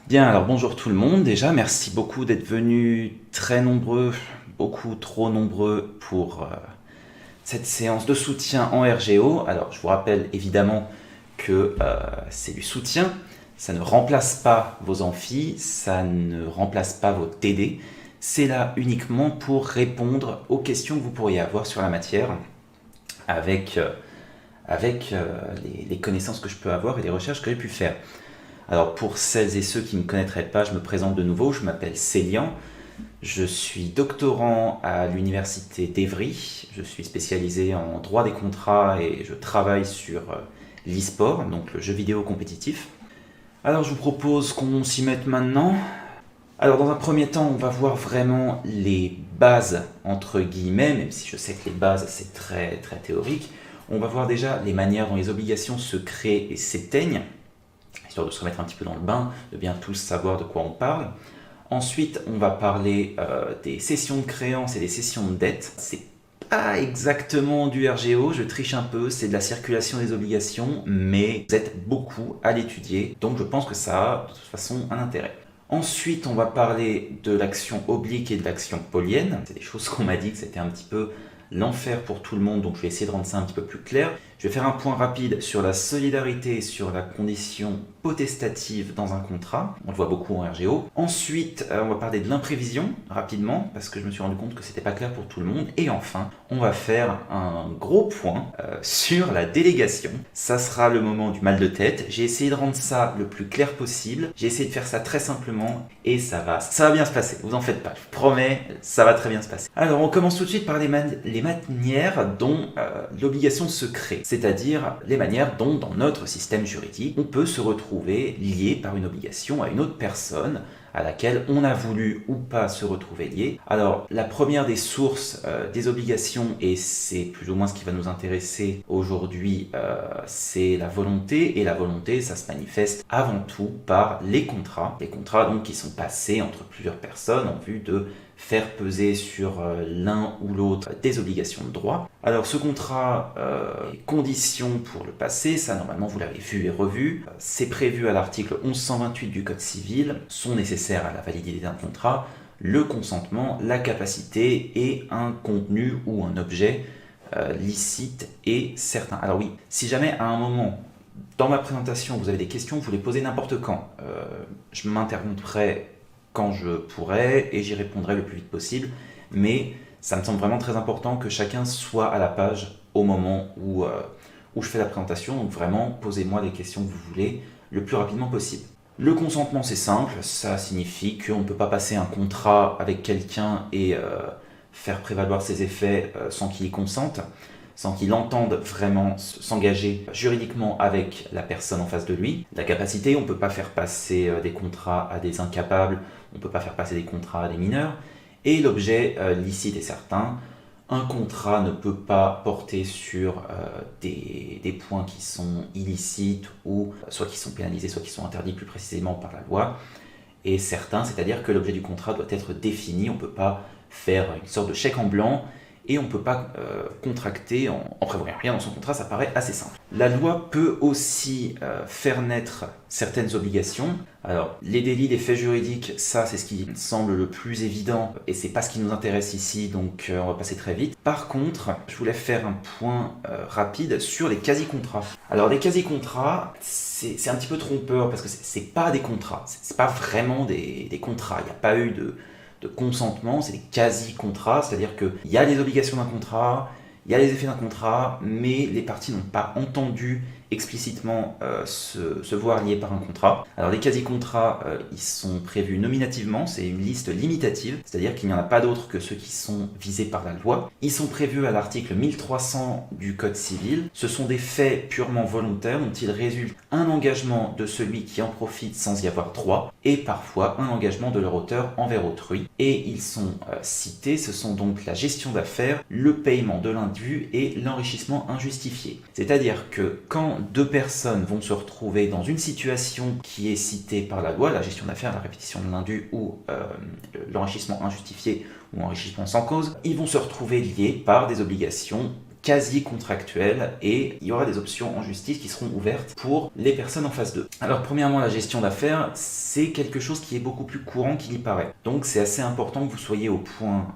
Bien, alors bonjour tout le monde. Déjà, merci beaucoup d'être venus très nombreux, beaucoup trop nombreux pour cette séance de soutien en RGO. Alors, je vous rappelle évidemment que c'est du soutien. Ça ne remplace pas vos amphis, ça ne remplace pas vos TD. C'est là uniquement pour répondre aux questions que vous pourriez avoir sur la matière avec, les connaissances que je peux avoir et les recherches que j'ai pu faire. Alors pour celles et ceux qui ne me connaîtraient pas, je me présente de nouveau, je m'appelle Célian, je suis doctorant à l'université d'Evry, je suis spécialisé en droit des contrats et je travaille sur l'e-sport, donc le jeu vidéo compétitif. Alors je vous propose qu'on s'y mette maintenant. Alors dans un premier temps, on va voir vraiment les bases entre guillemets, même si je sais que les bases c'est très très théorique. On va voir déjà les manières dont les obligations se créent et s'éteignent, histoire de se remettre un petit peu dans le bain, de bien tous savoir de quoi on parle. Ensuite, on va parler des cessions de créances et des cessions de dettes. C'est pas exactement du RGO, je triche un peu, c'est de la circulation des obligations, mais vous êtes beaucoup à l'étudier, donc je pense que ça a de toute façon un intérêt. Ensuite, on va parler de l'action oblique et de l'action polienne. C'est des choses qu'on m'a dit que c'était un petit peu l'enfer pour tout le monde, donc je vais essayer de rendre ça un petit peu plus clair. Je vais faire un point rapide sur la solidarité, sur la condition potestative dans un contrat. On le voit beaucoup en RGO. Ensuite, on va parler de l'imprévision, rapidement, parce que je me suis rendu compte que c'était pas clair pour tout le monde. Et enfin, on va faire un gros point sur la délégation. Ça sera le moment du mal de tête. J'ai essayé de rendre ça le plus clair possible. J'ai essayé de faire ça très simplement et ça va bien se passer. Vous en faites pas, je vous promets, ça va très bien se passer. Alors, on commence tout de suite par les manières dont l'obligation se crée, c'est-à-dire les manières dont, dans notre système juridique, on peut se retrouver lié par une obligation à une autre personne à laquelle on a voulu ou pas se retrouver lié. Alors, la première des sources des obligations, et c'est plus ou moins ce qui va nous intéresser aujourd'hui, c'est la volonté, et la volonté, ça se manifeste avant tout par les contrats donc qui sont passés entre plusieurs personnes en vue de faire peser sur l'un ou l'autre des obligations de droit. Alors ce contrat, les conditions pour le passer, ça normalement vous l'avez vu et revu, c'est prévu à l'article 1128 du Code civil, sont nécessaires à la validité d'un contrat le consentement, la capacité et un contenu ou un objet licite et certain. Alors oui, si jamais à un moment dans ma présentation vous avez des questions, vous les posez n'importe quand. Je m'interromprai quand je pourrai et j'y répondrai le plus vite possible. Mais ça me semble vraiment très important que chacun soit à la page au moment où je fais la présentation. Donc vraiment, posez-moi les questions que vous voulez le plus rapidement possible. Le consentement, c'est simple. Ça signifie qu'on ne peut pas passer un contrat avec quelqu'un et faire prévaloir ses effets sans qu'il y consente, sans qu'il entende vraiment s'engager juridiquement avec la personne en face de lui. La capacité, on ne peut pas faire passer des contrats à des incapables, on ne peut pas faire passer des contrats à des mineurs. Et l'objet licite et certain, un contrat ne peut pas porter sur des points qui sont illicites ou soit qui sont pénalisés, soit qui sont interdits plus précisément par la loi. Et certain, c'est-à-dire que l'objet du contrat doit être défini, on ne peut pas faire une sorte de chèque en blanc et on ne peut pas contracter en prévoyant rien dans son contrat, ça paraît assez simple. La loi peut aussi faire naître certaines obligations. Alors, les délits, les faits juridiques, ça c'est ce qui me semble le plus évident et c'est pas ce qui nous intéresse ici, donc on va passer très vite. Par contre, je voulais faire un point rapide sur les quasi-contrats. Alors, les quasi-contrats, c'est un petit peu trompeur parce que c'est pas des contrats, c'est pas vraiment des contrats, il n'y a pas eu de consentement, c'est des quasi-contrats, c'est-à-dire qu'il y a les obligations d'un contrat, il y a les effets d'un contrat, mais les parties n'ont pas entendu explicitement se voir liées par un contrat. Alors les quasi-contrats, ils sont prévus nominativement, c'est une liste limitative, c'est-à-dire qu'il n'y en a pas d'autres que ceux qui sont visés par la loi. Ils sont prévus à l'article 1300 du Code civil. Ce sont des faits purement volontaires dont il résulte un engagement de celui qui en profite sans y avoir droit, et parfois un engagement de leur auteur envers autrui. Et ils sont cités, ce sont donc la gestion d'affaires, le paiement de l'indu et l'enrichissement injustifié. C'est-à-dire que quand deux personnes vont se retrouver dans une situation qui est citée par la loi, la gestion d'affaires, la répétition de l'indu ou l'enrichissement injustifié ou enrichissement sans cause, ils vont se retrouver liés par des obligations quasi contractuel et il y aura des options en justice qui seront ouvertes pour les personnes en face d'eux. Alors premièrement, la gestion d'affaires, c'est quelque chose qui est beaucoup plus courant qu'il y paraît. Donc c'est assez important que vous soyez au point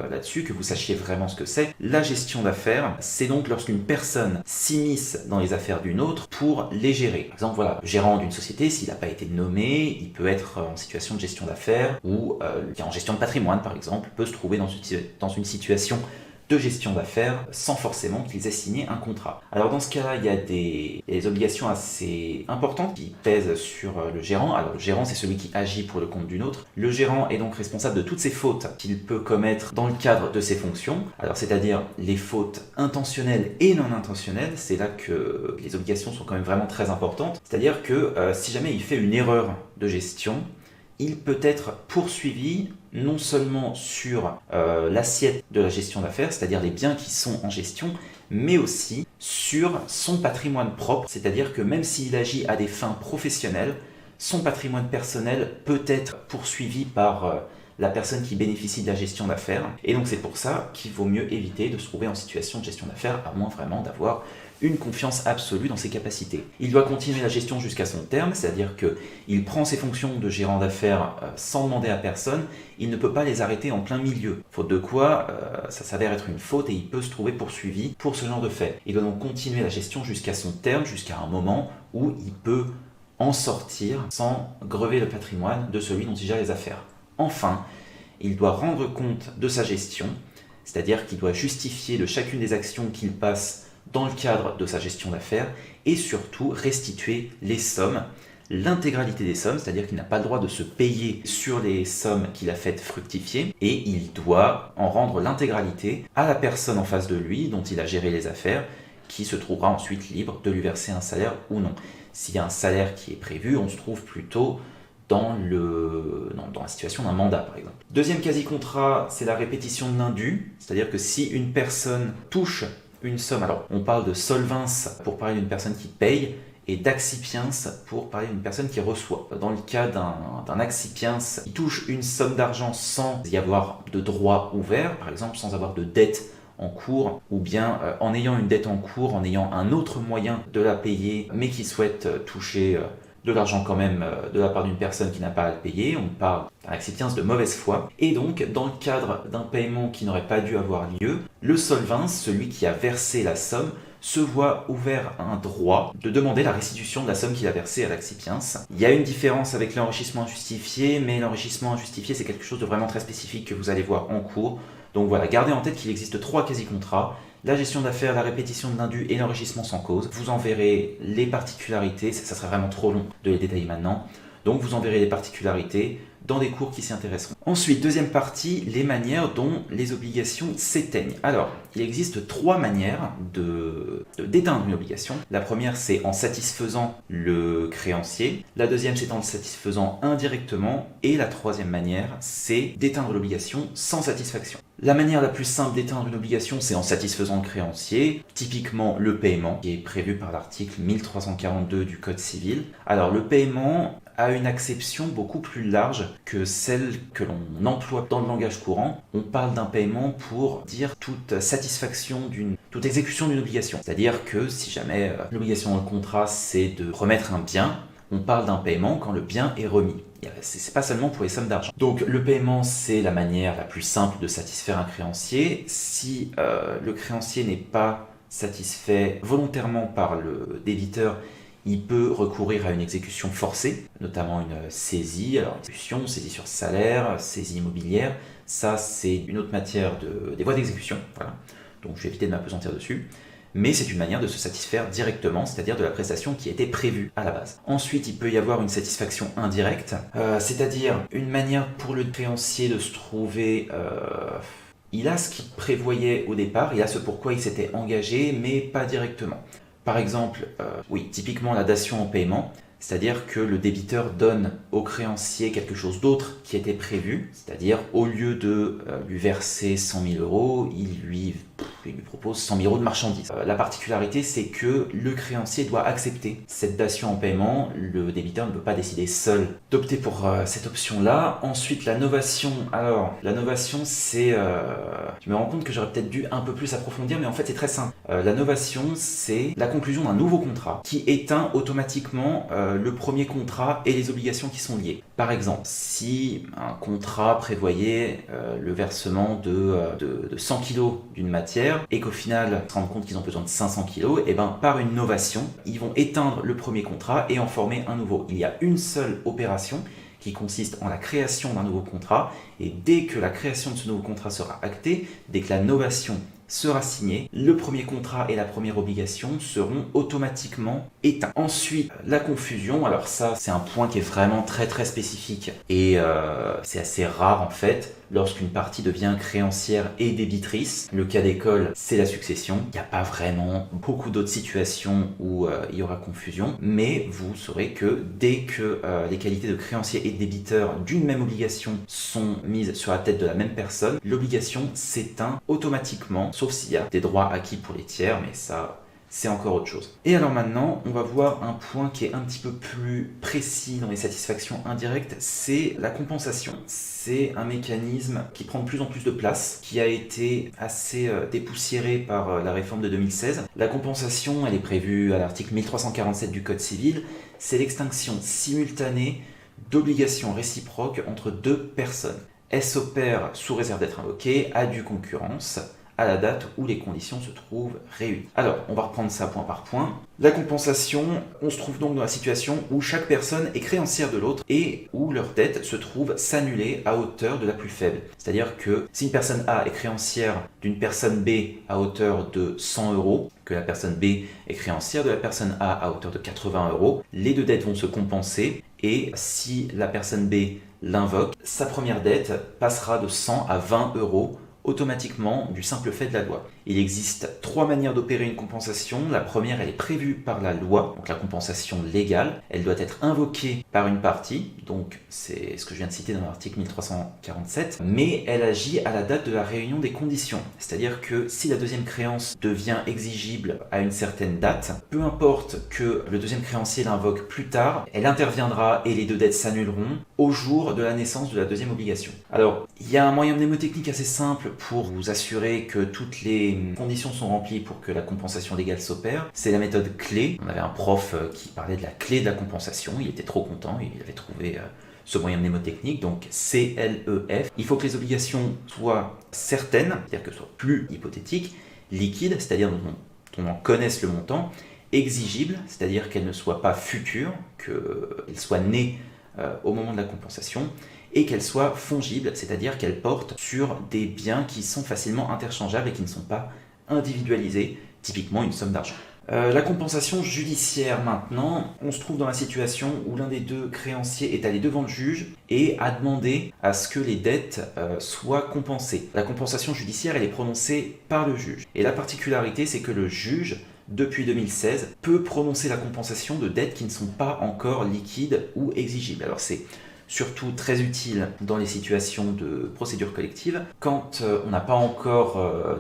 là-dessus, que vous sachiez vraiment ce que c'est. La gestion d'affaires, c'est donc lorsqu'une personne s'immisce dans les affaires d'une autre pour les gérer. Par exemple, voilà, le gérant d'une société, s'il n'a pas été nommé, il peut être en situation de gestion d'affaires ou en gestion de patrimoine par exemple, peut se trouver dans une situation de gestion d'affaires sans forcément qu'ils aient signé un contrat. Alors dans ce cas-là, il y a des obligations assez importantes qui pèsent sur le gérant. Alors le gérant, c'est celui qui agit pour le compte d'une autre. Le gérant est donc responsable de toutes ces fautes qu'il peut commettre dans le cadre de ses fonctions. Alors c'est-à-dire les fautes intentionnelles et non intentionnelles. C'est là que les obligations sont quand même vraiment très importantes. C'est-à-dire que si jamais il fait une erreur de gestion, il peut être poursuivi non seulement sur l'assiette de la gestion d'affaires, c'est-à-dire les biens qui sont en gestion, mais aussi sur son patrimoine propre, c'est-à-dire que même s'il agit à des fins professionnelles, son patrimoine personnel peut être poursuivi par la personne qui bénéficie de la gestion d'affaires. Et donc c'est pour ça qu'il vaut mieux éviter de se trouver en situation de gestion d'affaires, à moins vraiment d'avoir une confiance absolue dans ses capacités. Il doit continuer la gestion jusqu'à son terme, c'est-à-dire qu'il prend ses fonctions de gérant d'affaires sans demander à personne, il ne peut pas les arrêter en plein milieu, faute de quoi ça s'avère être une faute et il peut se trouver poursuivi pour ce genre de fait. Il doit donc continuer la gestion jusqu'à son terme, jusqu'à un moment où il peut en sortir sans grever le patrimoine de celui dont il gère les affaires. Enfin, il doit rendre compte de sa gestion, c'est-à-dire qu'il doit justifier de chacune des actions qu'il passe dans le cadre de sa gestion d'affaires et surtout restituer les sommes, l'intégralité des sommes, c'est-à-dire qu'il n'a pas le droit de se payer sur les sommes qu'il a faites fructifier et il doit en rendre l'intégralité à la personne en face de lui dont il a géré les affaires qui se trouvera ensuite libre de lui verser un salaire ou non. S'il y a un salaire qui est prévu, on se trouve plutôt dans la situation d'un mandat par exemple. Deuxième quasi-contrat, c'est la répétition de l'indu, c'est-à-dire que si une personne touche une somme, alors on parle de solvens pour parler d'une personne qui paye et d'accipiens pour parler d'une personne qui reçoit. Dans le cas d'un accipiens, il touche une somme d'argent sans y avoir de droit ouvert, par exemple sans avoir de dette en cours, ou bien en ayant une dette en cours, en ayant un autre moyen de la payer, mais qui souhaite toucher de l'argent quand même de la part d'une personne qui n'a pas à le payer. On parle d'un accipiens de mauvaise foi. Et donc, dans le cadre d'un paiement qui n'aurait pas dû avoir lieu, le solvens, celui qui a versé la somme, se voit ouvert un droit de demander la restitution de la somme qu'il a versée à l'accipiens. Il y a une différence avec l'enrichissement injustifié, mais l'enrichissement injustifié, c'est quelque chose de vraiment très spécifique que vous allez voir en cours. Donc voilà, gardez en tête qu'il existe 3 quasi-contrats. La gestion d'affaires, la répétition de l'indu et l'enrichissement sans cause. Vous en verrez les particularités, ça serait vraiment trop long de les détailler maintenant. Donc vous en verrez les particularités dans des cours qui s'y intéresseront. Ensuite, deuxième partie, les manières dont les obligations s'éteignent. Alors, il existe 3 manières d'éteindre une obligation. La première, c'est en satisfaisant le créancier. La deuxième, c'est en le satisfaisant indirectement. Et la troisième manière, c'est d'éteindre l'obligation sans satisfaction. La manière la plus simple d'éteindre une obligation, c'est en satisfaisant le créancier, typiquement le paiement, qui est prévu par l'article 1342 du Code civil. Alors, le paiement a une acception beaucoup plus large que celle que l'on emploie dans le langage courant. On parle d'un paiement pour dire toute satisfaction toute exécution d'une obligation. C'est-à-dire que si jamais l'obligation dans le contrat, c'est de remettre un bien, on parle d'un paiement quand le bien est remis. C'est pas seulement pour les sommes d'argent. Donc le paiement, c'est la manière la plus simple de satisfaire un créancier. Si le créancier n'est pas satisfait volontairement par le débiteur, il peut recourir à une exécution forcée, notamment une saisie, alors exécution, saisie sur salaire, saisie immobilière, ça c'est une autre matière des voies d'exécution, voilà. Donc je vais éviter de m'appesantir dessus, mais c'est une manière de se satisfaire directement, c'est-à-dire de la prestation qui était prévue à la base. Ensuite, il peut y avoir une satisfaction indirecte, c'est-à-dire une manière pour le créancier de se trouver... il a ce qu'il prévoyait au départ, il a ce pourquoi il s'était engagé, mais pas directement. Par exemple, typiquement la dation en paiement, C'est-à-dire que le débiteur donne au créancier quelque chose d'autre qui était prévu, c'est-à-dire au lieu de lui verser 100 000 euros, il lui propose 100 000 euros de marchandises. La particularité, c'est que le créancier doit accepter cette dation en paiement. Le débiteur ne peut pas décider seul d'opter pour cette option-là. Ensuite, la novation. Alors, la novation, c'est... Je me rends compte que j'aurais peut-être dû un peu plus approfondir, mais en fait, c'est très simple. La novation, c'est la conclusion d'un nouveau contrat qui éteint automatiquement le premier contrat et les obligations qui sont liées. Par exemple, si un contrat prévoyait le versement de 100 kg d'une matière et qu'au final, ils se rendent compte qu'ils ont besoin de 500 kg, et ben par une novation, ils vont éteindre le premier contrat et en former un nouveau. Il y a une seule opération qui consiste en la création d'un nouveau contrat, et dès que la création de ce nouveau contrat sera actée, dès que la novation sera signée, le premier contrat et la première obligation seront automatiquement éteints. Ensuite, la confusion, alors ça c'est un point qui est vraiment très très spécifique et c'est assez rare en fait lorsqu'une partie devient créancière et débitrice. Le cas d'école, c'est la succession. Il n'y a pas vraiment beaucoup d'autres situations où il y aura confusion, mais vous saurez que dès que les qualités de créancier et de débiteur d'une même obligation sont mises sur la tête de la même personne, l'obligation s'éteint automatiquement, sauf s'il y a des droits acquis pour les tiers, mais ça, c'est encore autre chose. Et alors maintenant, on va voir un point qui est un petit peu plus précis dans les satisfactions indirectes, c'est la compensation. C'est un mécanisme qui prend de plus en plus de place, qui a été assez dépoussiéré par la réforme de 2016. La compensation, elle est prévue à l'article 1347 du Code civil, c'est l'extinction simultanée d'obligations réciproques entre deux personnes. Elle s'opère sous réserve d'être invoquée à due concurrence, à la date où les conditions se trouvent réunies. Alors, on va reprendre ça point par point. La compensation, on se trouve donc dans la situation où chaque personne est créancière de l'autre et où leur dette se trouve s'annuler à hauteur de la plus faible. C'est-à-dire que si une personne A est créancière d'une personne B à hauteur de 100 euros, que la personne B est créancière de la personne A à hauteur de 80 euros, les deux dettes vont se compenser et si la personne B l'invoque, sa première dette passera de 100 à 20 euros automatiquement du simple fait de la loi. Il existe trois manières d'opérer une compensation. La première, elle est prévue par la loi, donc la compensation légale. Elle doit être invoquée par une partie, donc c'est ce que je viens de citer dans l'article 1347, mais elle agit à la date de la réunion des conditions. C'est-à-dire que si la deuxième créance devient exigible à une certaine date, peu importe que le deuxième créancier l'invoque plus tard, elle interviendra et les deux dettes s'annuleront au jour de la naissance de la deuxième obligation. Alors, il y a un moyen mnémotechnique assez simple pour vous assurer que toutes les conditions sont remplies pour que la compensation légale s'opère. C'est la méthode clé. On avait un prof qui parlait de la clé de la compensation. Il était trop content, il avait trouvé ce moyen mnémotechnique, donc CLEF. Il faut que les obligations soient certaines, c'est-à-dire qu'elles soient plus hypothétiques, liquides, c'est-à-dire dont on connaisse le montant, exigibles, c'est-à-dire qu'elles ne soient pas futures, qu'elles soient nées au moment de la compensation, et qu'elles soient fongibles, c'est-à-dire qu'elles portent sur des biens qui sont facilement interchangeables et qui ne sont pas individualisés, typiquement une somme d'argent. La compensation judiciaire maintenant, on se trouve dans la situation où l'un des deux créanciers est allé devant le juge et a demandé à ce que les dettes soient compensées. La compensation judiciaire, elle est prononcée par le juge. Et la particularité, c'est que le juge, depuis 2016, peut prononcer la compensation de dettes qui ne sont pas encore liquides ou exigibles. Alors c'est surtout très utile dans les situations de procédure collective, quand on n'a pas encore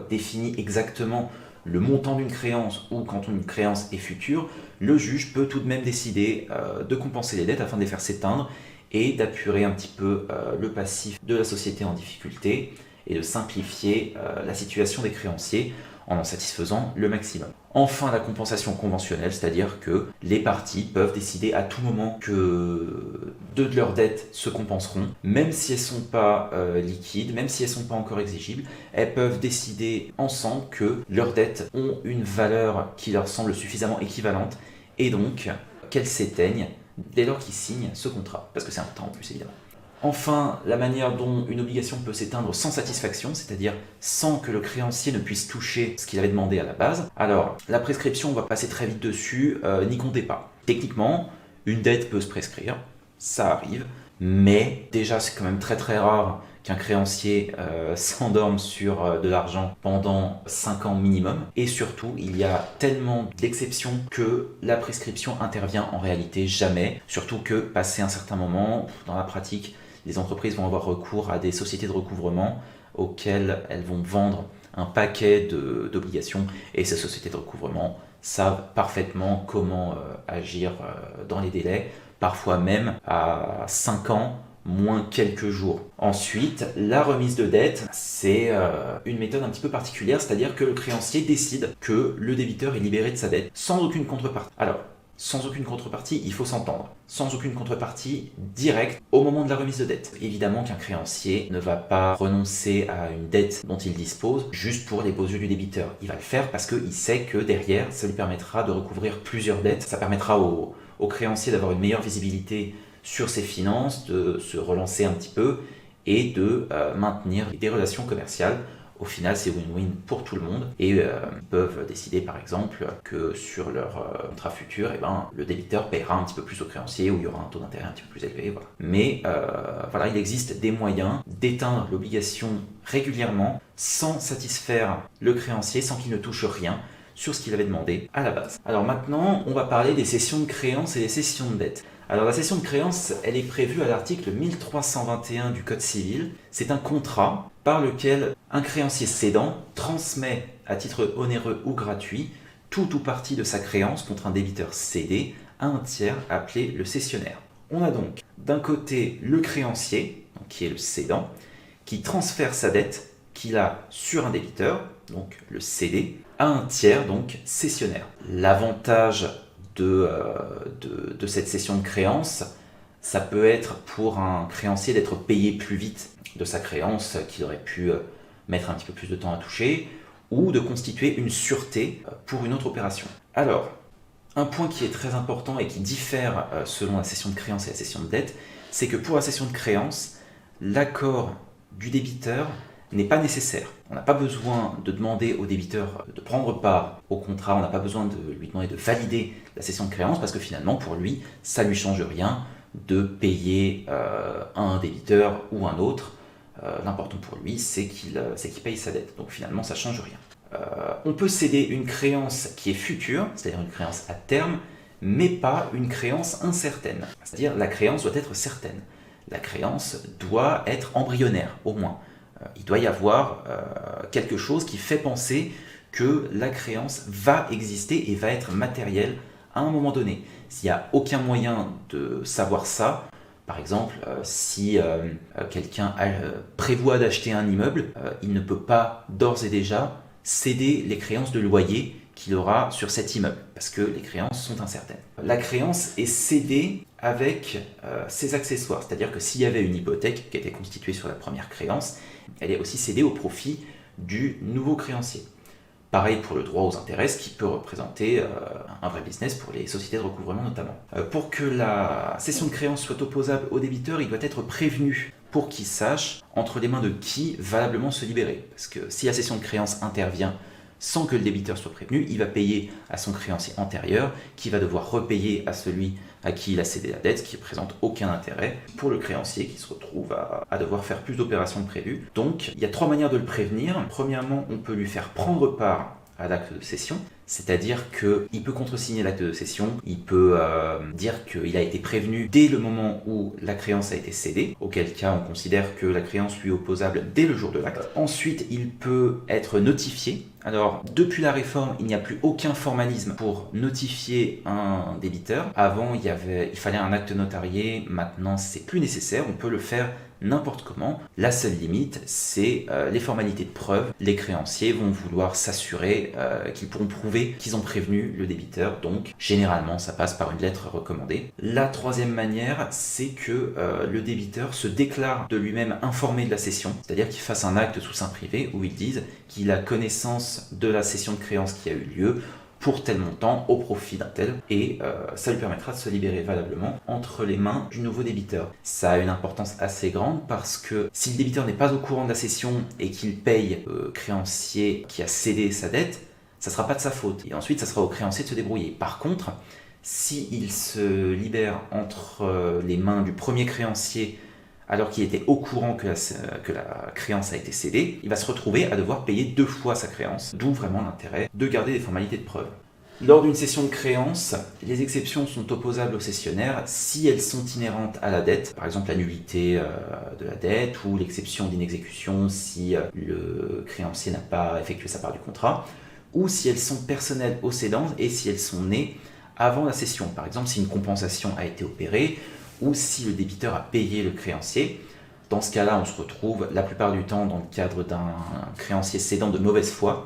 défini exactement le montant d'une créance ou quand une créance est future, le juge peut tout de même décider de compenser les dettes afin de les faire s'éteindre et d'apurer un petit peu le passif de la société en difficulté et de simplifier la situation des créanciers en satisfaisant le maximum. Enfin, la compensation conventionnelle, c'est-à-dire que les parties peuvent décider à tout moment que deux de leurs dettes se compenseront, même si elles ne sont pas liquides, même si elles ne sont pas encore exigibles, elles peuvent décider ensemble que leurs dettes ont une valeur qui leur semble suffisamment équivalente, et donc qu'elles s'éteignent dès lors qu'ils signent ce contrat, parce que c'est un temps en plus évidemment. Enfin, la manière dont une obligation peut s'éteindre sans satisfaction, c'est-à-dire sans que le créancier ne puisse toucher ce qu'il avait demandé à la base. Alors, la prescription, on va passer très vite dessus, n'y comptez pas. Techniquement, une dette peut se prescrire, ça arrive, mais déjà c'est quand même très très rare qu'un créancier s'endorme sur de l'argent pendant 5 ans minimum. Et surtout, il y a tellement d'exceptions que la prescription intervient en réalité jamais. Surtout que, passé un certain moment, dans la pratique, les entreprises vont avoir recours à des sociétés de recouvrement auxquelles elles vont vendre un paquet d'obligations. Et ces sociétés de recouvrement savent parfaitement comment agir dans les délais, parfois même à 5 ans, moins quelques jours. Ensuite, la remise de dette, c'est une méthode un petit peu particulière, c'est-à-dire que le créancier décide que le débiteur est libéré de sa dette sans aucune contrepartie. Alors, sans aucune contrepartie, il faut s'entendre. Sans aucune contrepartie directe au moment de la remise de dette. Évidemment qu'un créancier ne va pas renoncer à une dette dont il dispose juste pour les beaux yeux du débiteur. Il va le faire parce qu'il sait que derrière, ça lui permettra de recouvrir plusieurs dettes. Ça permettra au créancier d'avoir une meilleure visibilité sur ses finances, de se relancer un petit peu et de maintenir des relations commerciales. Au final, c'est win-win pour tout le monde et ils peuvent décider par exemple que sur leur contrat futur, le débiteur paiera un petit peu plus au créancier ou il y aura un taux d'intérêt un petit peu plus élevé. Voilà. Mais il existe des moyens d'éteindre l'obligation régulièrement sans satisfaire le créancier, sans qu'il ne touche rien sur ce qu'il avait demandé à la base. Alors maintenant, on va parler des cessions de créances et des cessions de dette. Alors la cession de créance, elle est prévue à l'article 1321 du Code civil. C'est un contrat par lequel un créancier cédant transmet à titre onéreux ou gratuit tout ou partie de sa créance contre un débiteur cédé à un tiers appelé le cessionnaire. On a donc d'un côté le créancier, donc qui est le cédant, qui transfère sa dette qu'il a sur un débiteur, donc le cédé, à un tiers, donc cessionnaire. L'avantage de cette cession de créance, ça peut être pour un créancier d'être payé plus vite de sa créance qu'il aurait pu mettre un petit peu plus de temps à toucher, ou de constituer une sûreté pour une autre opération. Alors, un point qui est très important et qui diffère selon la cession de créance et la cession de dette, c'est que pour la cession de créance, l'accord du débiteur n'est pas nécessaire. On n'a pas besoin de demander au débiteur de prendre part au contrat, on n'a pas besoin de lui demander de valider la cession de créance parce que finalement pour lui, ça ne lui change rien de payer un débiteur ou un autre. L'important pour lui, c'est qu'il paye sa dette. Donc finalement, ça ne change rien. On peut céder une créance qui est future, c'est-à-dire une créance à terme, mais pas une créance incertaine. C'est-à-dire la créance doit être certaine. La créance doit être embryonnaire, au moins. Il doit y avoir quelque chose qui fait penser que la créance va exister et va être matérielle à un moment donné. S'il n'y a aucun moyen de savoir ça, par exemple, si quelqu'un prévoit d'acheter un immeuble, il ne peut pas d'ores et déjà céder les créances de loyer qu'il aura sur cet immeuble, parce que les créances sont incertaines. La créance est cédée avec ses accessoires, c'est-à-dire que s'il y avait une hypothèque qui était constituée sur la première créance, elle est aussi cédée au profit du nouveau créancier. Pareil pour le droit aux intérêts, ce qui peut représenter un vrai business pour les sociétés de recouvrement notamment. Pour que la cession de créance soit opposable au débiteur, il doit être prévenu pour qu'il sache entre les mains de qui valablement se libérer. Parce que si la cession de créance intervient sans que le débiteur soit prévenu, il va payer à son créancier antérieur, qui va devoir repayer à celui à qui il a cédé la dette, ce qui ne présente aucun intérêt pour le créancier qui se retrouve à devoir faire plus d'opérations que prévu. Donc, il y a 3 manières de le prévenir. Premièrement, on peut lui faire prendre part à l'acte de cession, c'est-à-dire qu'il peut contresigner l'acte de cession, il peut dire qu'il a été prévenu dès le moment où la créance a été cédée, auquel cas on considère que la créance lui est opposable dès le jour de l'acte. Ensuite, il peut être notifié. Alors, depuis la réforme, il n'y a plus aucun formalisme pour notifier un débiteur. Avant, il fallait un acte notarié, maintenant c'est plus nécessaire, on peut le faire n'importe comment. La seule limite, c'est les formalités de preuve. Les créanciers vont vouloir s'assurer qu'ils pourront prouver qu'ils ont prévenu le débiteur, donc généralement ça passe par une lettre recommandée. La troisième manière, c'est que le débiteur se déclare de lui-même informé de la cession, c'est-à-dire qu'il fasse un acte sous seing privé où il dise qu'il a connaissance de la cession de créance qui a eu lieu pour tel montant au profit d'un tel, et ça lui permettra de se libérer valablement entre les mains du nouveau débiteur. Ça a une importance assez grande parce que si le débiteur n'est pas au courant de la cession et qu'il paye au créancier qui a cédé sa dette, ça ne sera pas de sa faute, et ensuite ça sera au créancier de se débrouiller. Par contre, s'il se libère entre les mains du premier créancier alors qu'il était au courant que la créance a été cédée, il va se retrouver à devoir payer 2 fois sa créance, d'où vraiment l'intérêt de garder des formalités de preuve. Lors d'une cession de créance, les exceptions sont opposables au cessionnaire si elles sont inhérentes à la dette, par exemple la nullité de la dette ou l'exception d'inexécution si le créancier n'a pas effectué sa part du contrat, ou si elles sont personnelles au cédant et si elles sont nées avant la cession, par exemple si une compensation a été opérée ou si le débiteur a payé le créancier. Dans ce cas-là, on se retrouve la plupart du temps dans le cadre d'un créancier cédant de mauvaise foi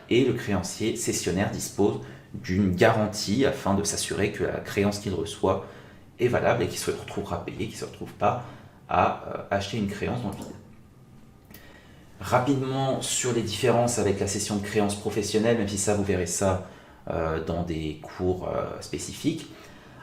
et le créancier cessionnaire dispose d'une garantie afin de s'assurer que la créance qu'il reçoit est valable et qu'il se retrouvera payé, qu'il ne se retrouve pas à acheter une créance dans le vide. Rapidement sur les différences avec la cession de créance professionnelle, même si ça vous verrez ça dans des cours spécifiques.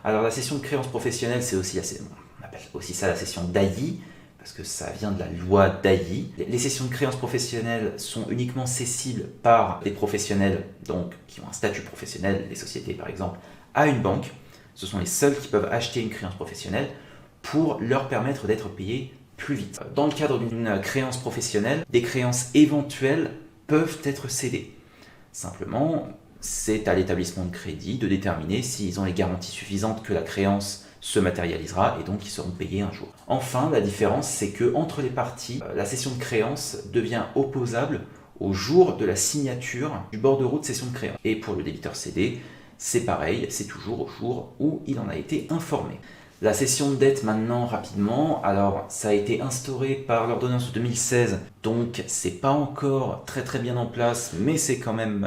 Alors la cession de créance professionnelle, c'est aussi on appelle aussi ça la cession d'Ailly, parce que ça vient de la loi d'Ailly. Les cessions de créance professionnelles sont uniquement cessibles par des professionnels, donc qui ont un statut professionnel, les sociétés par exemple, à une banque. Ce sont les seuls qui peuvent acheter une créance professionnelle pour leur permettre d'être payés plus vite. Dans le cadre d'une créance professionnelle, des créances éventuelles peuvent être cédées. Simplement, c'est à l'établissement de crédit de déterminer s'ils ont les garanties suffisantes que la créance se matérialisera et donc ils seront payés un jour. Enfin, la différence, c'est que entre les parties, la cession de créance devient opposable au jour de la signature du bordereau de cession de créance. Et pour le débiteur cédé, c'est pareil, c'est toujours au jour où il en a été informé. La cession de dette maintenant, rapidement, alors ça a été instauré par l'ordonnance de 2016, donc c'est pas encore très bien en place, mais c'est quand même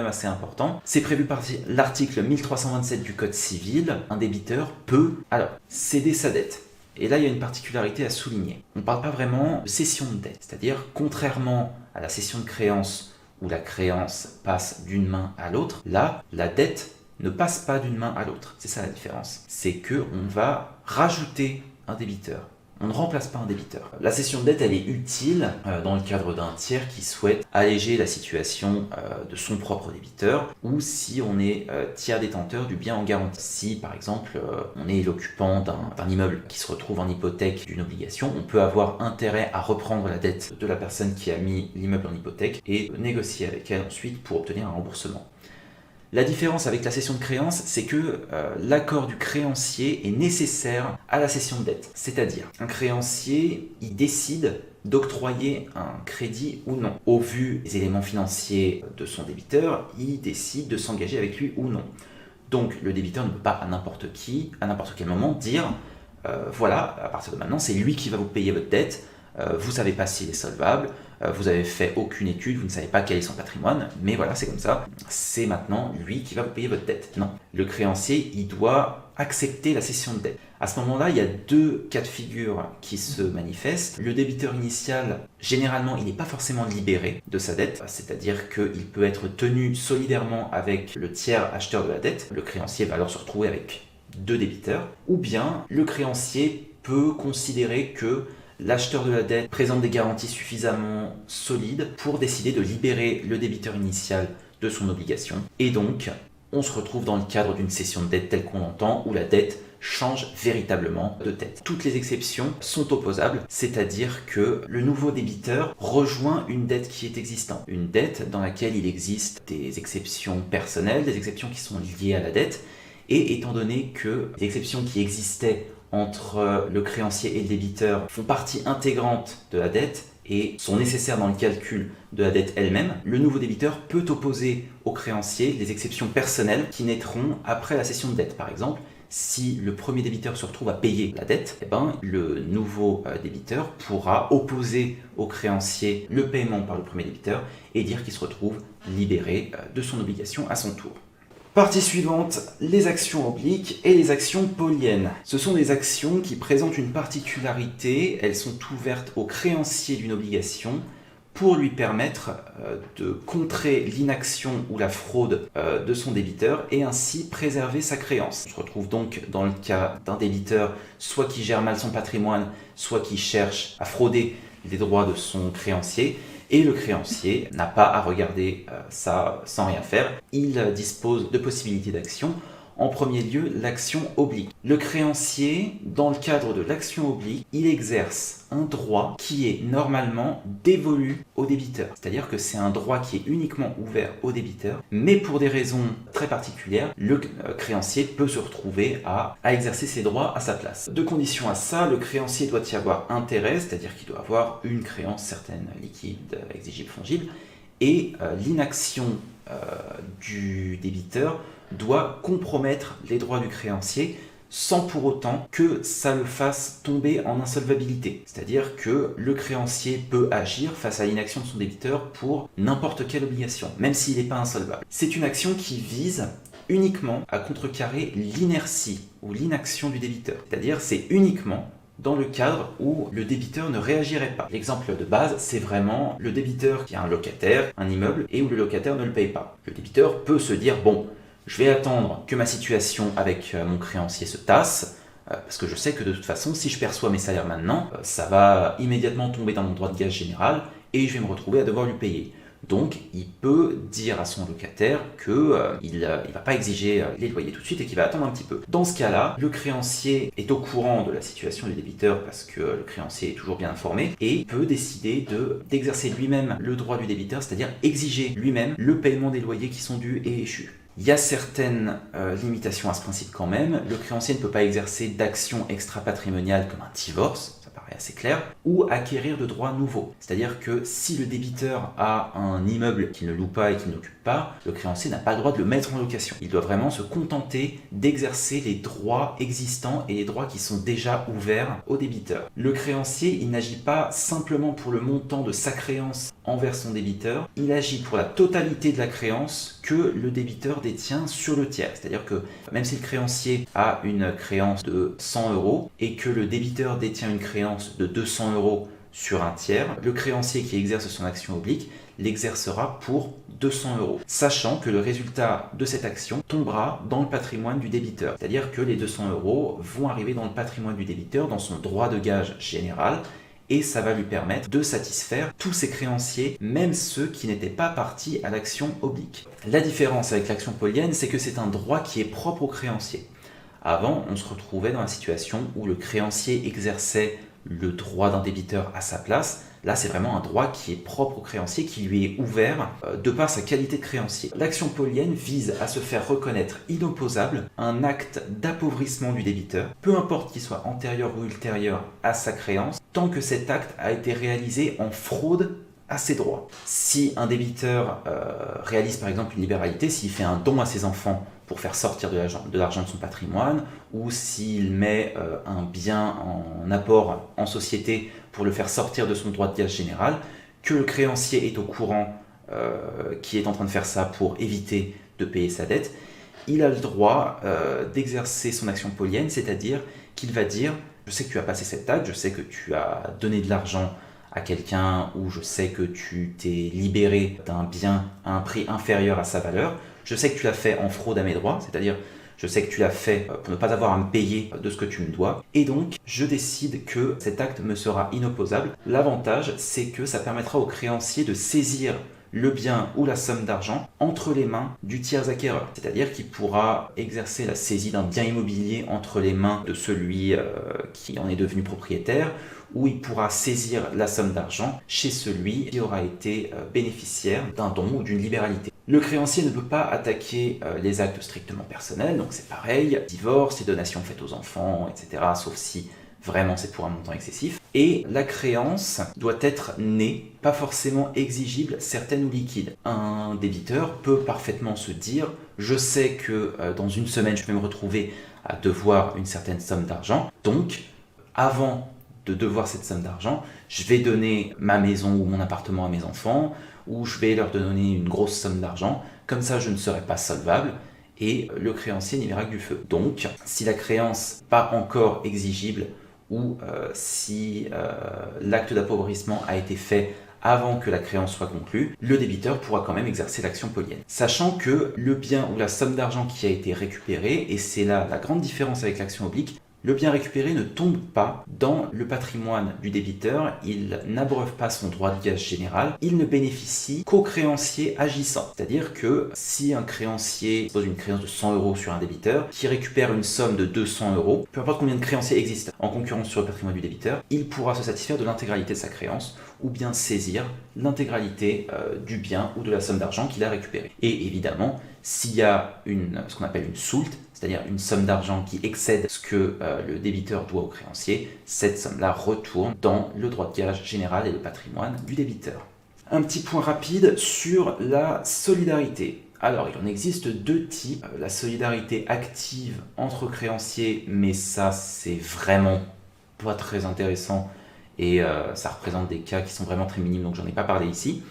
assez important. C'est prévu par l'article 1327 du Code civil, un débiteur peut alors céder sa dette. Et là, il y a une particularité à souligner. On ne parle pas vraiment de cession de dette, c'est-à-dire contrairement à la cession de créance où la créance passe d'une main à l'autre, là, la dette ne passe pas d'une main à l'autre. C'est ça la différence. C'est qu'on va rajouter un débiteur. On ne remplace pas un débiteur. La cession de dette, elle est utile dans le cadre d'un tiers qui souhaite alléger la situation de son propre débiteur ou si on est tiers détenteur du bien en garantie. Si, par exemple, on est l'occupant d'un immeuble qui se retrouve en hypothèque d'une obligation, on peut avoir intérêt à reprendre la dette de la personne qui a mis l'immeuble en hypothèque et négocier avec elle ensuite pour obtenir un remboursement. La différence avec la cession de créance, c'est que l'accord du créancier est nécessaire à la cession de dette. C'est-à-dire, un créancier, il décide d'octroyer un crédit ou non. Au vu des éléments financiers de son débiteur, il décide de s'engager avec lui ou non. Donc, le débiteur ne peut pas à n'importe qui, à n'importe quel moment, dire voilà, à partir de maintenant, c'est lui qui va vous payer votre dette, vous ne savez pas s'il est solvable, vous n'avez fait aucune étude, vous ne savez pas quel est son patrimoine, mais voilà, c'est comme ça, c'est maintenant lui qui va vous payer votre dette. Non, le créancier, il doit accepter la cession de dette. À ce moment-là, il y a 2 cas de figure qui se manifestent. Le débiteur initial, généralement, il n'est pas forcément libéré de sa dette, c'est-à-dire qu'il peut être tenu solidairement avec le tiers acheteur de la dette. Le créancier va alors se retrouver avec 2 débiteurs, ou bien le créancier peut considérer que l'acheteur de la dette présente des garanties suffisamment solides pour décider de libérer le débiteur initial de son obligation. Et donc, on se retrouve dans le cadre d'une cession de dette telle qu'on l'entend, où la dette change véritablement de tête. Toutes les exceptions sont opposables, c'est-à-dire que le nouveau débiteur rejoint une dette qui est existante. Une dette dans laquelle il existe des exceptions personnelles, des exceptions qui sont liées à la dette, et étant donné que les exceptions qui existaient entre le créancier et le débiteur font partie intégrante de la dette et sont nécessaires dans le calcul de la dette elle-même, le nouveau débiteur peut opposer au créancier les exceptions personnelles qui naîtront après la cession de dette. Par exemple, si le premier débiteur se retrouve à payer la dette, le nouveau débiteur pourra opposer au créancier le paiement par le premier débiteur et dire qu'il se retrouve libéré de son obligation à son tour. Partie suivante, les actions obliques et les actions poliennes. Ce sont des actions qui présentent une particularité, elles sont ouvertes au créancier d'une obligation pour lui permettre de contrer l'inaction ou la fraude de son débiteur et ainsi préserver sa créance. On se retrouve donc dans le cas d'un débiteur soit qui gère mal son patrimoine, soit qui cherche à frauder les droits de son créancier. Et le créancier n'a pas à regarder ça sans rien faire. Il dispose de possibilités d'action En premier lieu, l'action oblique. Le créancier, dans le cadre de l'action oblique, il exerce un droit qui est normalement dévolu au débiteur. C'est-à-dire que c'est un droit qui est uniquement ouvert au débiteur, mais pour des raisons très particulières, le créancier peut se retrouver à exercer ses droits à sa place. Deux conditions à ça, le créancier doit y avoir intérêt, c'est-à-dire qu'il doit avoir une créance certaine, liquide, exigible, fongible, et l'inaction du débiteur doit compromettre les droits du créancier sans pour autant que ça le fasse tomber en insolvabilité. C'est-à-dire que le créancier peut agir face à l'inaction de son débiteur pour n'importe quelle obligation, même s'il n'est pas insolvable. C'est une action qui vise uniquement à contrecarrer l'inertie ou l'inaction du débiteur. C'est-à-dire c'est uniquement dans le cadre où le débiteur ne réagirait pas. L'exemple de base, c'est vraiment le débiteur qui a un locataire, un immeuble, et où le locataire ne le paye pas. Le débiteur peut se dire, bon, je vais attendre que ma situation avec mon créancier se tasse, parce que je sais que de toute façon, si je perçois mes salaires maintenant, ça va immédiatement tomber dans mon droit de gage général, et je vais me retrouver à devoir lui payer. Donc, il peut dire à son locataire qu'il ne va pas exiger les loyers tout de suite et qu'il va attendre un petit peu. Dans ce cas-là, le créancier est au courant de la situation du débiteur parce que le créancier est toujours bien informé et peut décider d'exercer lui-même le droit du débiteur, c'est-à-dire exiger lui-même le paiement des loyers qui sont dus et échus. Il y a certaines limitations à ce principe quand même. Le créancier ne peut pas exercer d'action extra-patrimoniale comme un divorce, ça paraît assez clair, ou acquérir de droits nouveaux. C'est-à-dire que si le débiteur a un immeuble qu'il ne loue pas et qu'il n'occupe pas, le créancier n'a pas le droit de le mettre en location. Il doit vraiment se contenter d'exercer les droits existants et les droits qui sont déjà ouverts au débiteur. Le créancier, il n'agit pas simplement pour le montant de sa créance envers son débiteur, il agit pour la totalité de la créance que le débiteur détient sur le tiers. C'est-à-dire que même si le créancier a une créance de 100 € et que le débiteur détient une créance de 200 € sur un tiers, le créancier qui exerce son action oblique l'exercera pour 200 €, sachant que le résultat de cette action tombera dans le patrimoine du débiteur. C'est-à-dire que les 200 € vont arriver dans le patrimoine du débiteur, dans son droit de gage général, et ça va lui permettre de satisfaire tous ses créanciers, même ceux qui n'étaient pas partis à l'action oblique. La différence avec l'action polienne, c'est que c'est un droit qui est propre au créancier. Avant, on se retrouvait dans la situation où le créancier exerçait le droit d'un débiteur à sa place. Là, c'est vraiment un droit qui est propre au créancier, qui lui est ouvert de par sa qualité de créancier. L'action polienne vise à se faire reconnaître inopposable un acte d'appauvrissement du débiteur, peu importe qu'il soit antérieur ou ultérieur à sa créance, tant que cet acte a été réalisé en fraude à ses droits. Si un débiteur réalise par exemple une libéralité, s'il fait un don à ses enfants pour faire sortir de l'argent de son patrimoine, ou s'il met un bien en apport en société pour le faire sortir de son droit de gage général, que le créancier est au courant qu'il est en train de faire ça pour éviter de payer sa dette, il a le droit d'exercer son action polienne, c'est-à-dire qu'il va dire « je sais que tu as passé cet acte, je sais que tu as donné de l'argent à quelqu'un ou je sais que tu t'es libéré d'un bien à un prix inférieur à sa valeur, je sais que tu l'as fait en fraude à mes droits, c'est-à-dire je sais que tu l'as fait pour ne pas avoir à me payer de ce que tu me dois, et donc je décide que cet acte me sera inopposable. L'avantage, c'est que ça permettra au créancier de saisir le bien ou la somme d'argent entre les mains du tiers acquéreur. C'est-à-dire qu'il pourra exercer la saisie d'un bien immobilier entre les mains de celui qui en est devenu propriétaire, ou il pourra saisir la somme d'argent chez celui qui aura été bénéficiaire d'un don ou d'une libéralité. Le créancier ne peut pas attaquer les actes strictement personnels, donc c'est pareil, divorce, les donations faites aux enfants, etc., sauf si vraiment c'est pour un montant excessif. Et la créance doit être née, pas forcément exigible, certaine ou liquide. Un débiteur peut parfaitement se dire « je sais que dans une semaine je vais me retrouver à devoir une certaine somme d'argent, donc avant de devoir cette somme d'argent, je vais donner ma maison ou mon appartement à mes enfants, ou je vais leur donner une grosse somme d'argent, comme ça je ne serai pas solvable, et le créancier n'y verra que du feu. Donc, si la créance n'est pas encore exigible, ou si l'acte d'appauvrissement a été fait avant que la créance soit conclue, le débiteur pourra quand même exercer l'action polienne. Sachant que le bien ou la somme d'argent qui a été récupérée, et c'est là la grande différence avec l'action oblique, Le bien récupéré ne tombe pas dans le patrimoine du débiteur, il n'abreuve pas son droit de gage général, il ne bénéficie qu'au créancier agissant. C'est-à-dire que si un créancier pose une créance de 100 € sur un débiteur, qui récupère une somme de 200 €, peu importe combien de créanciers existent en concurrence sur le patrimoine du débiteur, il pourra se satisfaire de l'intégralité de sa créance ou bien saisir l'intégralité du bien ou de la somme d'argent qu'il a récupéré. Et évidemment, s'il y a ce qu'on appelle une soulte, c'est-à-dire une somme d'argent qui excède ce que le débiteur doit au créancier, cette somme-là retourne dans le droit de gage général et le patrimoine du débiteur. Un petit point rapide sur la solidarité. Alors, il en existe deux types. La solidarité active entre créanciers, mais ça, c'est vraiment pas très intéressant et ça représente des cas qui sont vraiment très minimes, donc j'en ai pas parlé ici.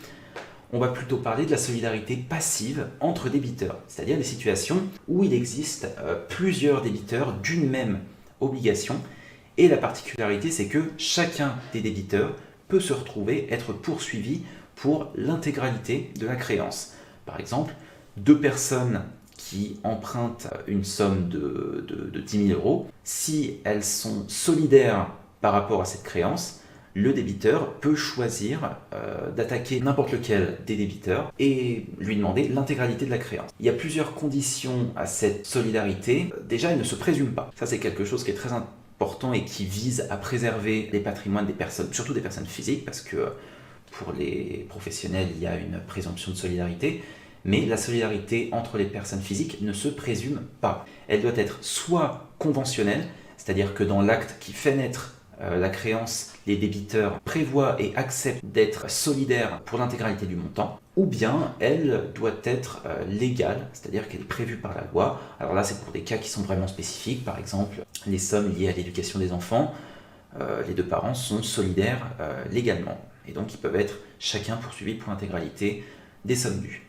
On va plutôt parler de la solidarité passive entre débiteurs, c'est-à-dire des situations où il existe plusieurs débiteurs d'une même obligation, et la particularité c'est que chacun des débiteurs peut se retrouver être poursuivi pour l'intégralité de la créance. Par exemple, deux personnes qui empruntent une somme de 10 000 €, si elles sont solidaires par rapport à cette créance, le débiteur peut choisir d'attaquer n'importe lequel des débiteurs et lui demander l'intégralité de la créance. Il y a plusieurs conditions à cette solidarité. Déjà, elle ne se présume pas. Ça, c'est quelque chose qui est très important et qui vise à préserver les patrimoines des personnes, surtout des personnes physiques, parce que pour les professionnels, il y a une présomption de solidarité. Mais la solidarité entre les personnes physiques ne se présume pas. Elle doit être soit conventionnelle, c'est-à-dire que dans l'acte qui fait naître la créance, les débiteurs prévoient et acceptent d'être solidaires pour l'intégralité du montant, ou bien elle doit être légale, c'est-à-dire qu'elle est prévue par la loi. Alors là, c'est pour des cas qui sont vraiment spécifiques, par exemple les sommes liées à l'éducation des enfants, les deux parents sont solidaires légalement, et donc ils peuvent être chacun poursuivis pour l'intégralité des sommes dues.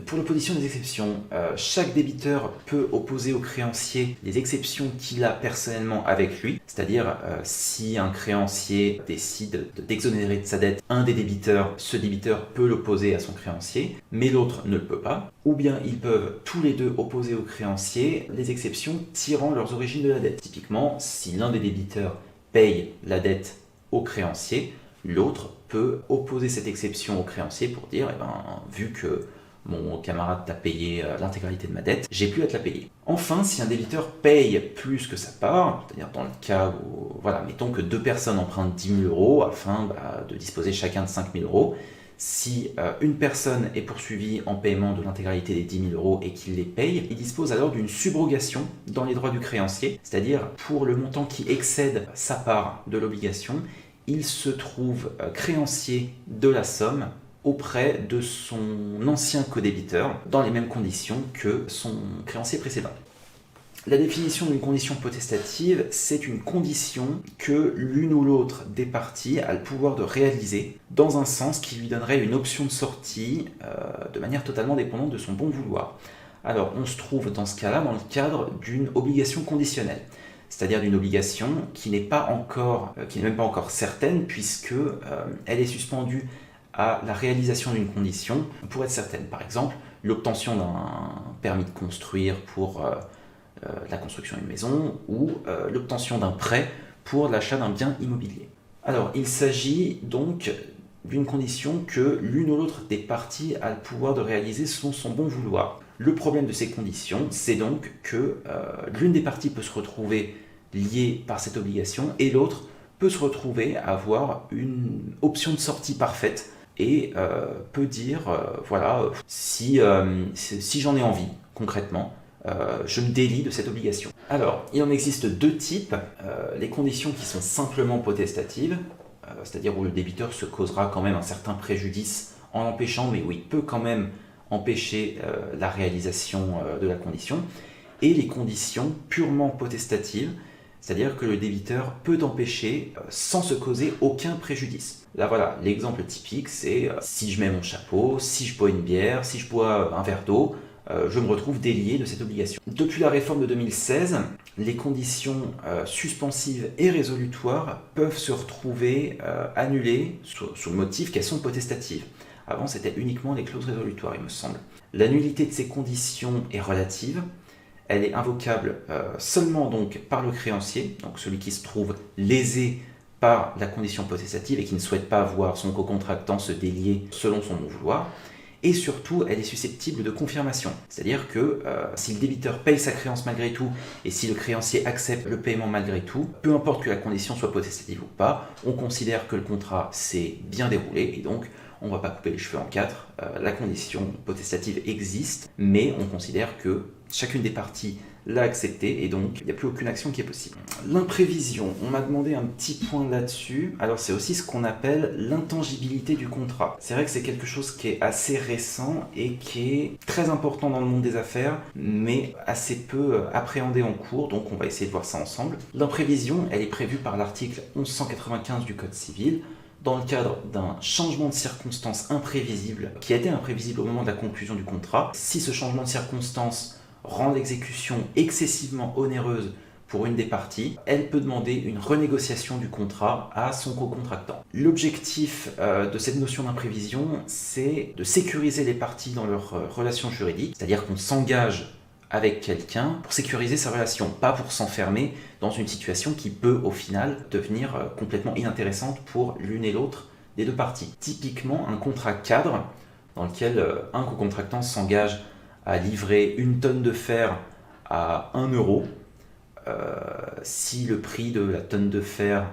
Pour l'opposition des exceptions, chaque débiteur peut opposer au créancier les exceptions qu'il a personnellement avec lui, c'est-à-dire si un créancier décide d'exonérer de sa dette un des débiteurs, ce débiteur peut l'opposer à son créancier, mais l'autre ne le peut pas, ou bien ils peuvent tous les deux opposer au créancier les exceptions tirant leurs origines de la dette. Typiquement, si l'un des débiteurs paye la dette au créancier, l'autre peut opposer cette exception au créancier pour dire, vu que mon camarade t'a payé l'intégralité de ma dette, j'ai plus à te la payer. Enfin, si un débiteur paye plus que sa part, c'est-à-dire dans le cas où, mettons que deux personnes empruntent 10 000 € afin de disposer chacun de 5 000 €, si une personne est poursuivie en paiement de l'intégralité des 10 000 € et qu'il les paye, il dispose alors d'une subrogation dans les droits du créancier, c'est-à-dire pour le montant qui excède sa part de l'obligation, il se trouve créancier de la somme auprès de son ancien codébiteur dans les mêmes conditions que son créancier précédent. La définition d'une condition potestative, c'est une condition que l'une ou l'autre des parties a le pouvoir de réaliser dans un sens qui lui donnerait une option de sortie de manière totalement dépendante de son bon vouloir. Alors on se trouve dans ce cas-là dans le cadre d'une obligation conditionnelle, c'est-à-dire d'une obligation qui n'est même pas encore certaine puisque elle est suspendue à la réalisation d'une condition pour être certaine. Par exemple, l'obtention d'un permis de construire pour la construction d'une maison ou l'obtention d'un prêt pour l'achat d'un bien immobilier. Alors, il s'agit donc d'une condition que l'une ou l'autre des parties a le pouvoir de réaliser selon son bon vouloir. Le problème de ces conditions, c'est donc que l'une des parties peut se retrouver liée par cette obligation et l'autre peut se retrouver à avoir une option de sortie parfaite et peut dire, si j'en ai envie, concrètement, je me délie de cette obligation. Alors, il en existe deux types, les conditions qui sont simplement potestatives, c'est-à-dire où le débiteur se causera quand même un certain préjudice en l'empêchant, mais où il peut quand même empêcher la réalisation de la condition, et les conditions purement potestatives, c'est-à-dire que le débiteur peut empêcher sans se causer aucun préjudice. Là voilà, l'exemple typique c'est si je mets mon chapeau, si je bois une bière, si je bois un verre d'eau, je me retrouve délié de cette obligation. Depuis la réforme de 2016, les conditions suspensives et résolutoires peuvent se retrouver annulées sous le motif qu'elles sont potestatives. Avant, c'était uniquement les clauses résolutoires, il me semble. La nullité de ces conditions est relative. elle est invocable seulement donc par le créancier, donc celui qui se trouve lésé par la condition possessative et qui ne souhaite pas voir son co-contractant se délier selon son bon vouloir. Et surtout, elle est susceptible de confirmation. C'est-à-dire que si le débiteur paye sa créance malgré tout, et si le créancier accepte le paiement malgré tout, peu importe que la condition soit possessative ou pas, on considère que le contrat s'est bien déroulé, et donc on ne va pas couper les cheveux en quatre. La condition possessative existe, mais on considère que chacune des parties l'a accepté et donc il n'y a plus aucune action qui est possible. L'imprévision, on m'a demandé un petit point là-dessus. Alors c'est aussi ce qu'on appelle l'intangibilité du contrat. C'est vrai que c'est quelque chose qui est assez récent et qui est très important dans le monde des affaires, mais assez peu appréhendé en cours, donc on va essayer de voir ça ensemble. L'imprévision, elle est prévue par l'article 1195 du Code civil, dans le cadre d'un changement de circonstances imprévisible, qui a été imprévisible au moment de la conclusion du contrat. Si ce changement de circonstances rend l'exécution excessivement onéreuse pour une des parties, elle peut demander une renégociation du contrat à son co-contractant. L'objectif de cette notion d'imprévision, c'est de sécuriser les parties dans leurs relations juridiques, c'est-à-dire qu'on s'engage avec quelqu'un pour sécuriser sa relation, pas pour s'enfermer dans une situation qui peut au final devenir complètement inintéressante pour l'une et l'autre des deux parties. Typiquement, un contrat cadre dans lequel un co-contractant s'engage à livrer 1 tonne de fer à 1 euro. Si le prix de la tonne de fer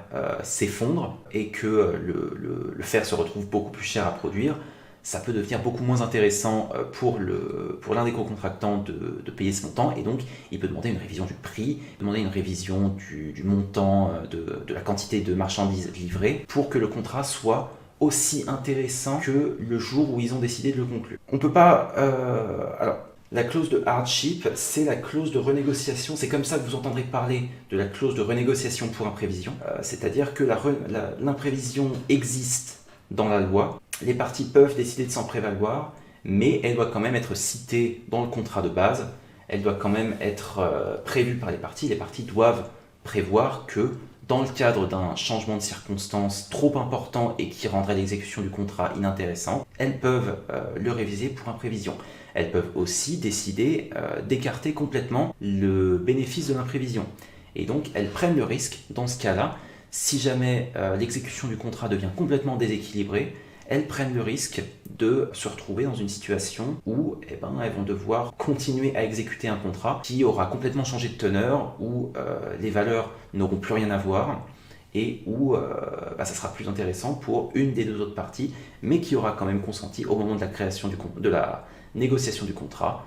s'effondre et que le fer se retrouve beaucoup plus cher à produire, ça peut devenir beaucoup moins intéressant pour l'un des co-contractants de payer ce montant, et donc il peut demander une révision du prix, demander une révision du montant de la quantité de marchandises livrées pour que le contrat soit aussi intéressant que le jour où ils ont décidé de le conclure. On peut pas... alors, la clause de hardship, c'est la clause de renégociation. C'est comme ça que vous entendrez parler de la clause de renégociation pour imprévision. C'est-à-dire que l'imprévision existe dans la loi. Les parties peuvent décider de s'en prévaloir, mais elle doit quand même être citée dans le contrat de base. Elle doit quand même être prévue par les parties. Les parties doivent prévoir que dans le cadre d'un changement de circonstances trop important et qui rendrait l'exécution du contrat inintéressante, elles peuvent le réviser pour imprévision. Elles peuvent aussi décider d'écarter complètement le bénéfice de l'imprévision. Et donc, elles prennent le risque, dans ce cas-là, si jamais l'exécution du contrat devient complètement déséquilibrée, elles prennent le risque de se retrouver dans une situation où elles vont devoir continuer à exécuter un contrat qui aura complètement changé de teneur, où les valeurs n'auront plus rien à voir et où ça sera plus intéressant pour une des deux autres parties, mais qui aura quand même consenti au moment de la création de la négociation du contrat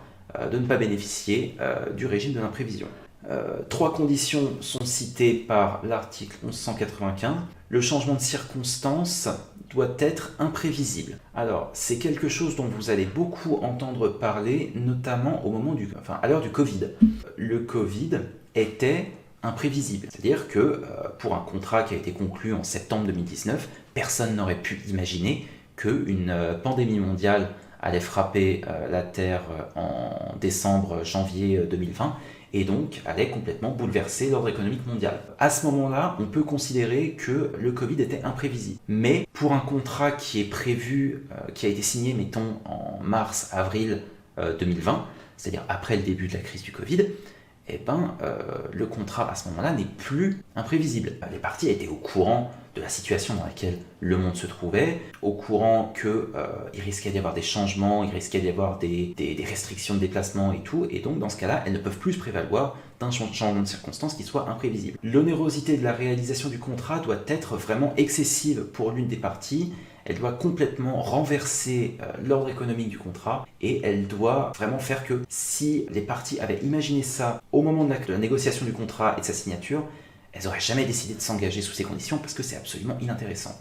de ne pas bénéficier du régime de l'imprévision. 3 conditions sont citées par l'article 1195. Le changement de circonstance doit être imprévisible. Alors, c'est quelque chose dont vous allez beaucoup entendre parler, notamment à l'heure du Covid. Le Covid était imprévisible. C'est-à-dire que pour un contrat qui a été conclu en septembre 2019, personne n'aurait pu imaginer qu'une pandémie mondiale allait frapper la Terre en décembre-janvier 2020 et donc allait complètement bouleverser l'ordre économique mondial. À ce moment-là, on peut considérer que le Covid était imprévisible. Mais pour un contrat qui est prévu, qui a été signé, mettons, en mars-avril 2020, c'est-à-dire après le début de la crise du Covid, le contrat à ce moment-là n'est plus imprévisible. Les parties étaient au courant de la situation dans laquelle le monde se trouvait, au courant qu'il risquait d'y avoir des changements, il risquait d'y avoir des restrictions de déplacement et tout, et donc dans ce cas-là, elles ne peuvent plus se prévaloir d'un changement de circonstances qui soit imprévisible. L'onérosité de la réalisation du contrat doit être vraiment excessive pour l'une des parties. Elle doit complètement renverser l'ordre économique du contrat et elle doit vraiment faire que si les parties avaient imaginé ça au moment de la négociation du contrat et de sa signature, elles n'auraient jamais décidé de s'engager sous ces conditions parce que c'est absolument inintéressant.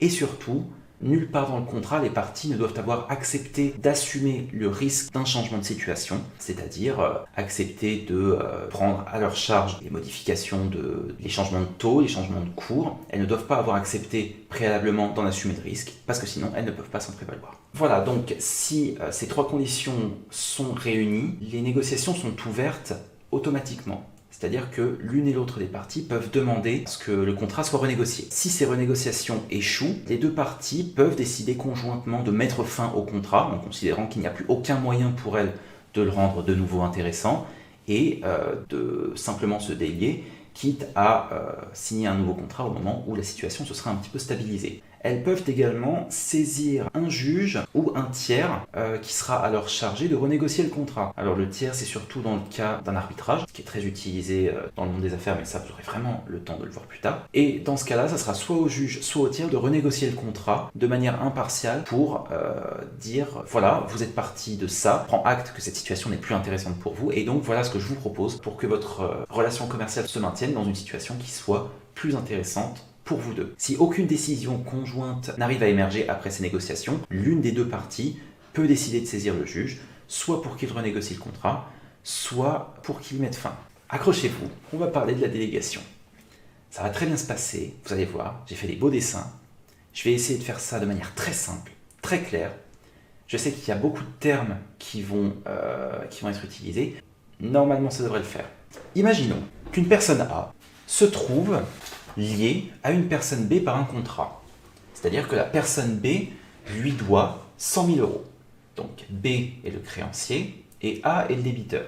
Et surtout, nulle part dans le contrat, les parties ne doivent avoir accepté d'assumer le risque d'un changement de situation, c'est-à-dire accepter de prendre à leur charge les modifications, les changements de taux, les changements de cours. Elles ne doivent pas avoir accepté préalablement d'en assumer le risque, parce que sinon elles ne peuvent pas s'en prévaloir. Voilà, donc si ces 3 conditions sont réunies, les négociations sont ouvertes automatiquement. C'est-à-dire que l'une et l'autre des parties peuvent demander à ce que le contrat soit renégocié. Si ces renégociations échouent, les 2 parties peuvent décider conjointement de mettre fin au contrat, en considérant qu'il n'y a plus aucun moyen pour elles de le rendre de nouveau intéressant, et de simplement se délier, quitte à signer un nouveau contrat au moment où la situation se sera un petit peu stabilisée. Elles peuvent également saisir un juge ou un tiers qui sera alors chargé de renégocier le contrat. Alors le tiers, c'est surtout dans le cas d'un arbitrage, qui est très utilisé dans le monde des affaires, mais ça vous aurez vraiment le temps de le voir plus tard. Et dans ce cas-là, ça sera soit au juge, soit au tiers de renégocier le contrat de manière impartiale pour dire, voilà, vous êtes parti de ça, prends acte que cette situation n'est plus intéressante pour vous, et donc voilà ce que je vous propose pour que votre relation commerciale se maintienne dans une situation qui soit plus intéressante pour vous deux. Si aucune décision conjointe n'arrive à émerger après ces négociations, l'une des deux parties peut décider de saisir le juge, soit pour qu'il renégocie le contrat, soit pour qu'il y mette fin. Accrochez-vous, on va parler de la délégation. Ça va très bien se passer, vous allez voir, j'ai fait des beaux dessins. Je vais essayer de faire ça de manière très simple, très claire. Je sais qu'il y a beaucoup de termes qui vont être utilisés. Normalement, ça devrait le faire. Imaginons qu'une personne A se trouve liée à une personne B par un contrat. C'est-à-dire que la personne B lui doit 100 000 euros. Donc B est le créancier et A est le débiteur.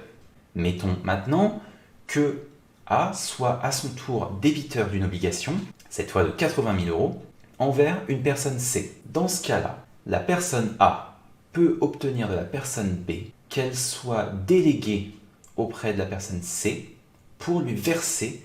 Mettons maintenant que A soit à son tour débiteur d'une obligation, cette fois de 80 000 euros, envers une personne C. Dans ce cas-là, la personne A peut obtenir de la personne B qu'elle soit déléguée auprès de la personne C pour lui verser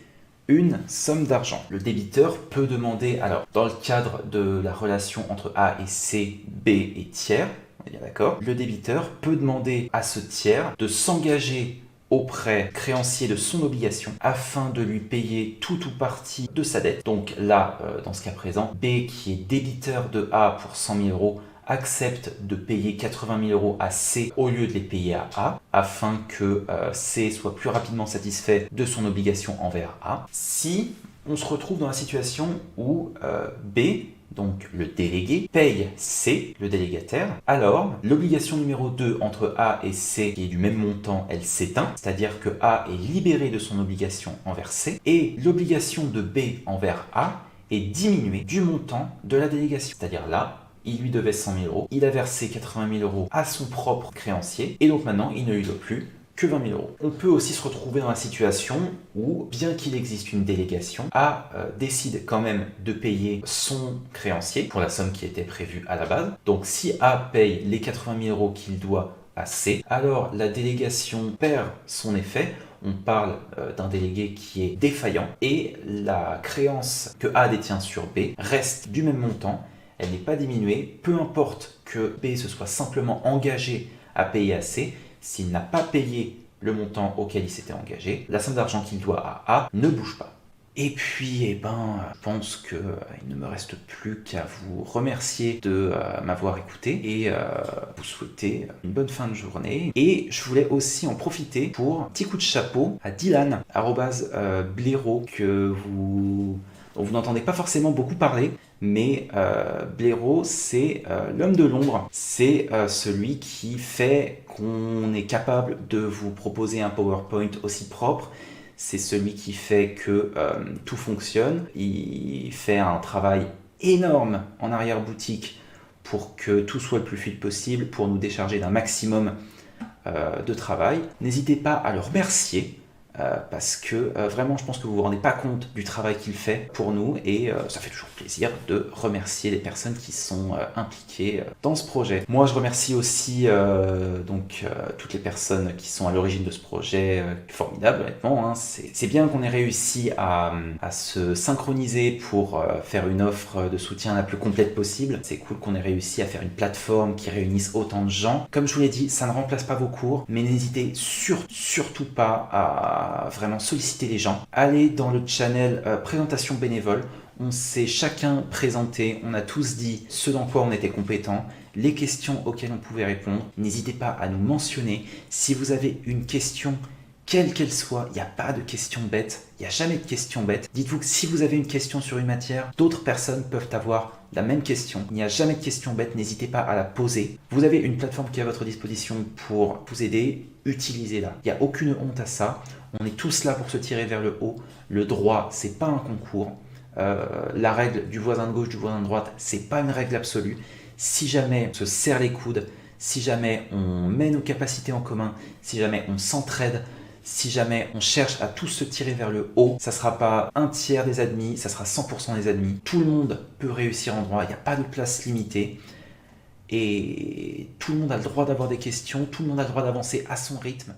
une somme d'argent. Le débiteur peut demander, alors dans le cadre de la relation entre A et C, B est tiers, on est bien d'accord, le débiteur peut demander à ce tiers de s'engager auprès créancier de son obligation afin de lui payer tout ou partie de sa dette. Donc là, dans ce cas présent, B qui est débiteur de A pour 100 000 euros accepte de payer 80 000 euros à C au lieu de les payer à A, afin que C soit plus rapidement satisfait de son obligation envers A. Si on se retrouve dans la situation où B, donc le délégué, paye C, le délégataire, alors l'obligation numéro 2 entre A et C, qui est du même montant, elle s'éteint, c'est-à-dire que A est libéré de son obligation envers C, et l'obligation de B envers A est diminuée du montant de la délégation. C'est-à-dire là, il lui devait 100 000 euros, il a versé 80 000 euros à son propre créancier, et donc maintenant, il ne lui doit plus que 20 000 euros. On peut aussi se retrouver dans la situation où, bien qu'il existe une délégation, A décide quand même de payer son créancier pour la somme qui était prévue à la base. Donc si A paye les 80 000 euros qu'il doit à C, alors la délégation perd son effet. On parle d'un délégué qui est défaillant, et la créance que A détient sur B reste du même montant. Elle n'est pas diminuée, peu importe que B se soit simplement engagé à payer à C, s'il n'a pas payé le montant auquel il s'était engagé, la somme d'argent qu'il doit à A ne bouge pas. Et puis, je pense qu'il ne me reste plus qu'à vous remercier de m'avoir écouté et vous souhaiter une bonne fin de journée. Et je voulais aussi en profiter pour un petit coup de chapeau à Dylan, @blaireau, dont vous n'entendez pas forcément beaucoup parler, mais Blaireau, c'est l'homme de l'ombre. C'est celui qui fait qu'on est capable de vous proposer un PowerPoint aussi propre. C'est celui qui fait que tout fonctionne. Il fait un travail énorme en arrière-boutique pour que tout soit le plus fluide possible, pour nous décharger d'un maximum de travail. N'hésitez pas à le remercier. Parce que vraiment je pense que vous vous rendez pas compte du travail qu'il fait pour nous, et ça fait toujours plaisir de remercier les personnes qui sont impliquées dans ce projet. Moi je remercie aussi toutes les personnes qui sont à l'origine de ce projet formidable, honnêtement, hein. C'est bien qu'on ait réussi à se synchroniser pour faire une offre de soutien la plus complète possible. C'est cool qu'on ait réussi à faire une plateforme qui réunisse autant de gens. Comme je vous l'ai dit, ça ne remplace pas vos cours, mais n'hésitez surtout pas à vraiment solliciter les gens. Allez dans le channel présentation bénévole. On s'est chacun présenté, on a tous dit ce dans quoi on était compétent, les questions auxquelles on pouvait répondre. N'hésitez pas à nous mentionner. Si vous avez une question, quelle qu'elle soit, il n'y a pas de question bête, il n'y a jamais de question bête. Dites-vous que si vous avez une question sur une matière, d'autres personnes peuvent avoir la même question. Il n'y a jamais de question bête, n'hésitez pas à la poser. Vous avez une plateforme qui est à votre disposition pour vous aider, utilisez-la. Il n'y a aucune honte à ça. On est tous là pour se tirer vers le haut. Le droit, c'est pas un concours. La règle du voisin de gauche, du voisin de droite, c'est pas une règle absolue. Si jamais on se serre les coudes, si jamais on met nos capacités en commun, si jamais on s'entraide, Si jamais on cherche à tous se tirer vers le haut, ça sera pas un tiers des admis, ça sera 100% des admis. Tout le monde peut réussir en droit, il n'y a pas de place limitée. Et tout le monde a le droit d'avoir des questions, tout le monde a le droit d'avancer à son rythme.